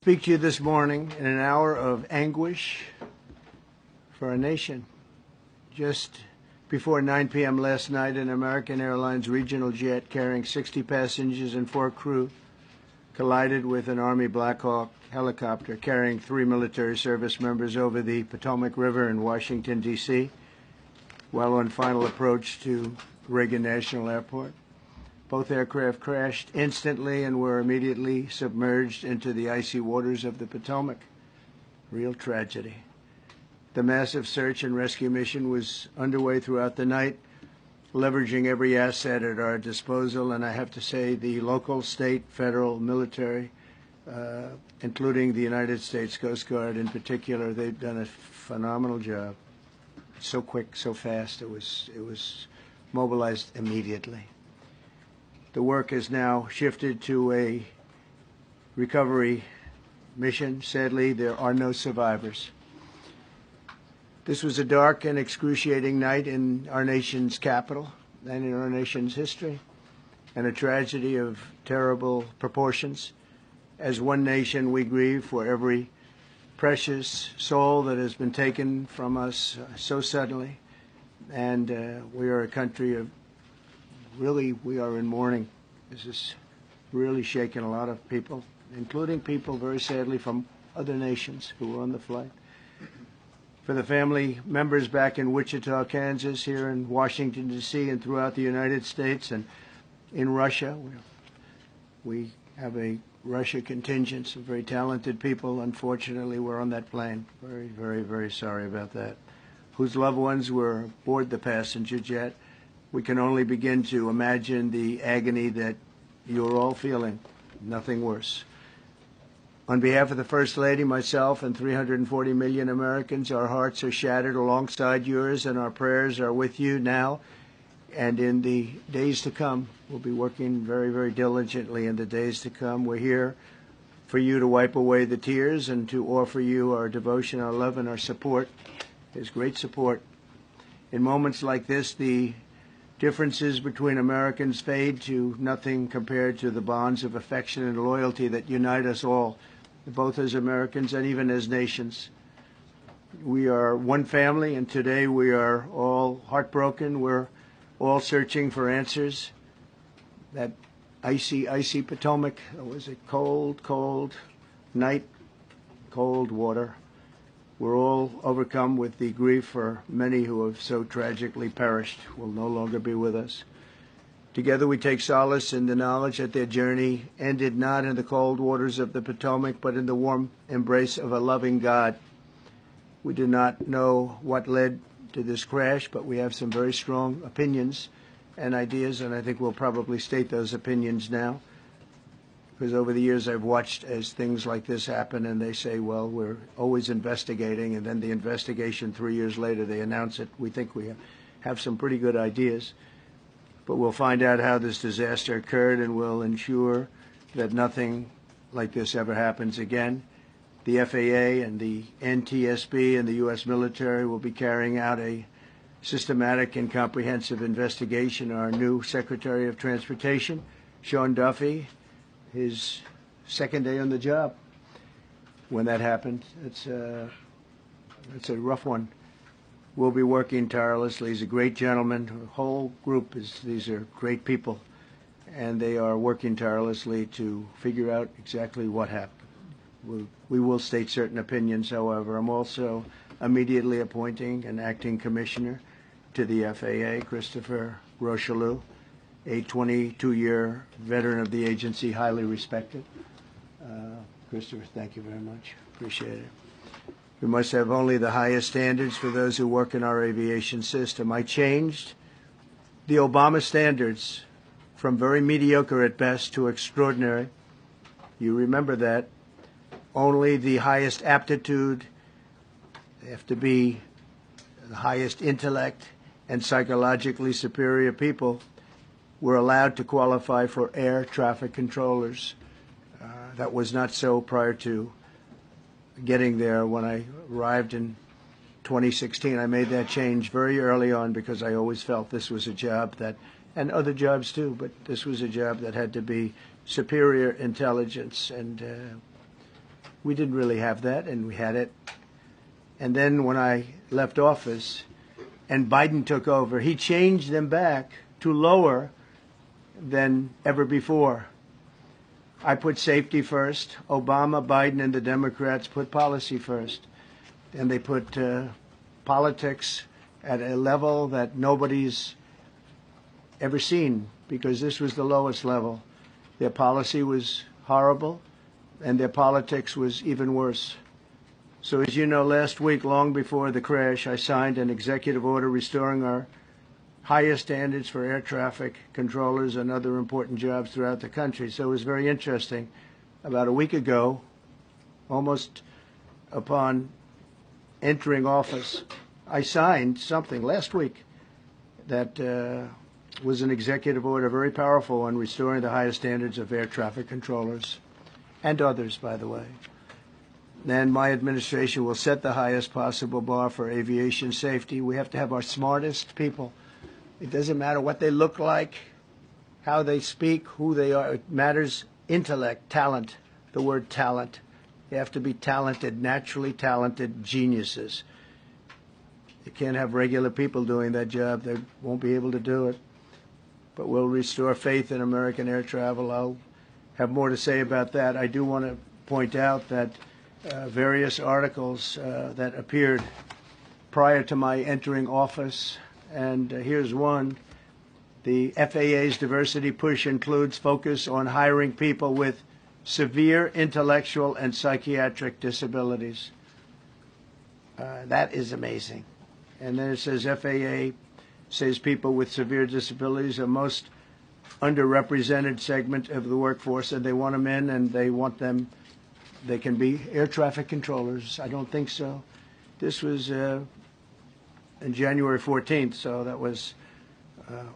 Speak to you this morning in an hour of anguish for our nation. Just before 9 p.m. last night, an American Airlines regional jet carrying 60 passengers and 4 crew collided with an Army Black Hawk helicopter carrying 3 military service members over the Potomac River in Washington, D.C., while on final approach to Reagan National Airport. Both aircraft crashed instantly and were immediately submerged into the icy waters of the Potomac. Real tragedy. The massive search and rescue mission was underway throughout the night, leveraging every asset at our disposal, and I have to say the local, state, federal, military, including the United States Coast Guard in particular, they've done a phenomenal job. So quick, so fast, it was mobilized immediately. The work has now shifted to a recovery mission. Sadly, there are no survivors. This was a dark and excruciating night in our nation's capital and in our nation's history, and a tragedy of terrible proportions. As one nation, we grieve for every precious soul that has been taken from us so suddenly, and we are a country of we are in mourning. This is really shaken a lot of people, including people, very sadly, from other nations who were on the flight. For the family members back in Wichita, Kansas, here in Washington, D.C., and throughout the United States and in Russia, we have a Russia contingent, some very talented people, unfortunately, were on that plane. Very, very, very sorry about that. Whose loved ones were aboard the passenger jet. We can only begin to imagine the agony that you're all feeling. Nothing worse. On behalf of the First Lady, myself, and 340 million Americans, our hearts are shattered alongside yours, and our prayers are with you now and in the days to come. We'll be working very, very diligently in the days to come. We're here for you to wipe away the tears and to offer you our devotion, our love, and our support. There's great support. In moments like this, the differences between Americans fade to nothing compared to the bonds of affection and loyalty that unite us all, both as Americans and even as nations. We are one family, and today we are all heartbroken. We're all searching for answers. That icy Potomac, it was a cold, cold night, cold water. We're all overcome with the grief for many who have so tragically perished, will no longer be with us. Together we take solace in the knowledge that their journey ended not in the cold waters of the Potomac, but in the warm embrace of a loving God. We do not know what led to this crash, but we have some very strong opinions and ideas, and I think we'll probably state those opinions now. Because over the years I've watched as things like this happen, and they say, well, we're always investigating, and then the investigation 3 years later, they announce it. We think we have some pretty good ideas. But we'll find out how this disaster occurred, and we'll ensure that nothing like this ever happens again. The FAA and the NTSB and the U.S. military will be carrying out a systematic and comprehensive investigation. Our new Secretary of Transportation, Sean Duffy, his second day on the job when that happened. It's a rough one. We'll be working tirelessly. He's a great gentleman. The whole group these are great people, and they are working tirelessly to figure out exactly what happened. We will state certain opinions, however. I'm also immediately appointing an acting commissioner to the FAA, Christopher Rocheleau, a 22-year veteran of the agency, highly respected. Christopher, thank you very much. Appreciate it. We must have only the highest standards for those who work in our aviation system. I changed the Obama standards from very mediocre at best to extraordinary. You remember that. Only the highest aptitude, they have to be the highest intellect and psychologically superior people were allowed to qualify for air traffic controllers. That was not so prior to getting there. When I arrived in 2016, I made that change very early on because I always felt this was a job that, and other jobs too, but this was a job that had to be superior intelligence and We didn't really have that, and we had it. And then when I left office and Biden took over, he changed them back to lower than ever before. I put safety first. Obama, Biden, and the Democrats put policy first. And they put politics at a level that nobody's ever seen, because this was the lowest level. Their policy was horrible, and their politics was even worse. So as you know, last week, long before the crash, I signed an executive order restoring our highest standards for air traffic controllers and other important jobs throughout the country. So it was very interesting. About a week ago, almost upon entering office, I signed something last week that was an executive order, very powerful, on restoring the highest standards of air traffic controllers and others, by the way. Then my administration will set the highest possible bar for aviation safety. We have to have our smartest people. It doesn't matter what they look like, how they speak, who they are. It matters intellect, talent, the word talent. You have to be talented, naturally talented geniuses. You can't have regular people doing that job. They won't be able to do it. But we'll restore faith in American air travel. I'll have more to say about that. I do want to point out that various articles that appeared prior to my entering office, and here's one. The FAA's diversity push includes focus on hiring people with severe intellectual and psychiatric disabilities. That is amazing. And then it says FAA says people with severe disabilities are most underrepresented segment of the workforce, and they want them in, and they want them, they can be air traffic controllers. I don't think so. This was in January 14th, so that was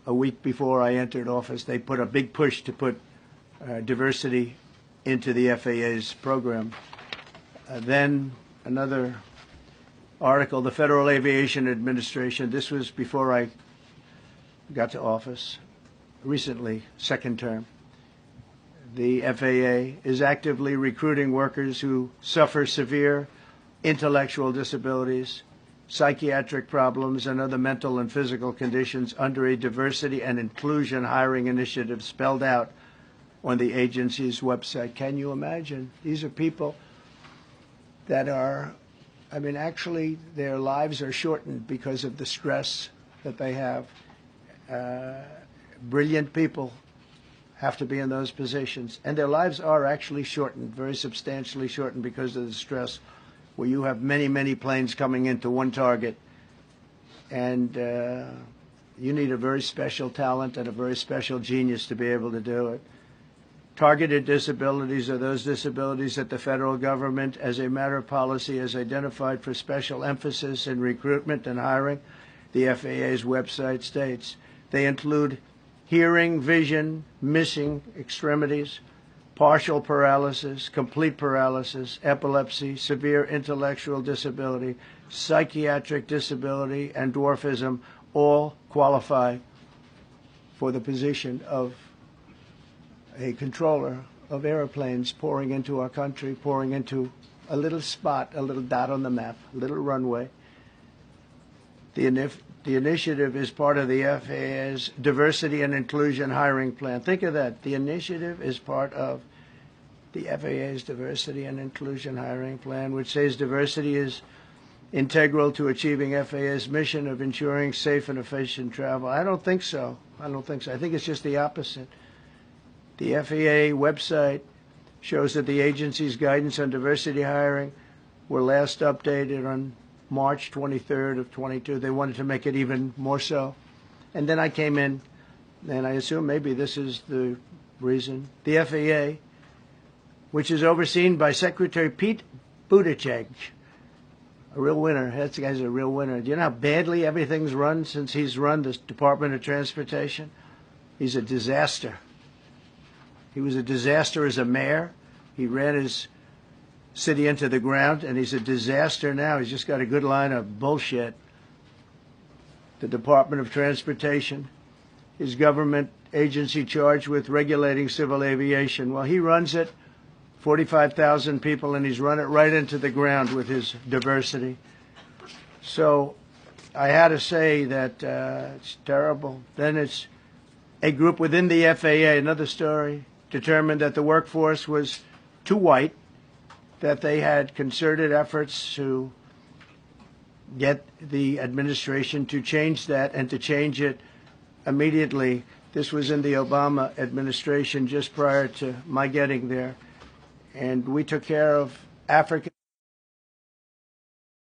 a week before I entered office. They put a big push to put diversity into the FAA's program. Then another article, the Federal Aviation Administration, this was before I got to office, recently, second term. The FAA is actively recruiting workers who suffer severe intellectual disabilities, psychiatric problems, and other mental and physical conditions under a diversity and inclusion hiring initiative spelled out on the agency's website. Can you imagine? These are people that are, I mean, actually their lives are shortened because of the stress that they have. Brilliant people have to be in those positions, and their lives are actually shortened, very substantially shortened, because of the stress, where you have many, many planes coming into one target, and you need a very special talent and a very special genius to be able to do it. Targeted disabilities are those disabilities that the federal government, as a matter of policy, has identified for special emphasis in recruitment and hiring. The FAA's website states they include hearing, vision, missing extremities, partial paralysis, complete paralysis, epilepsy, severe intellectual disability, psychiatric disability, and dwarfism all qualify for the position of a controller of airplanes pouring into our country, pouring into a little spot, a little dot on the map, a little runway. The initiative is part of the FAA's diversity and inclusion hiring plan. Think of that. The initiative is part of the FAA's diversity and inclusion hiring plan, which says diversity is integral to achieving FAA's mission of ensuring safe and efficient travel. I don't think so. I think it's just the opposite. The FAA website shows that the agency's guidance on diversity hiring were last updated on March 23rd of 22. They wanted to make it even more so. And then I came in, and I assume maybe this is the reason. The FAA, which is overseen by Secretary Pete Buttigieg, a real winner. That guy's a real winner. Do you know how badly everything's run since he's run this Department of Transportation? He's a disaster. He was a disaster as a mayor. He ran his city into the ground, and he's a disaster now. He's just got a good line of bullshit. The Department of Transportation is government agency charged with regulating civil aviation. Well, he runs it 45,000 people, and he's run it right into the ground with his diversity. So I had to say that it's terrible. Then it's a group within the FAA, another story, determined that the workforce was too white, that they had concerted efforts to get the administration to change that and to change it immediately. This was in the Obama administration just prior to my getting there. And we took care of African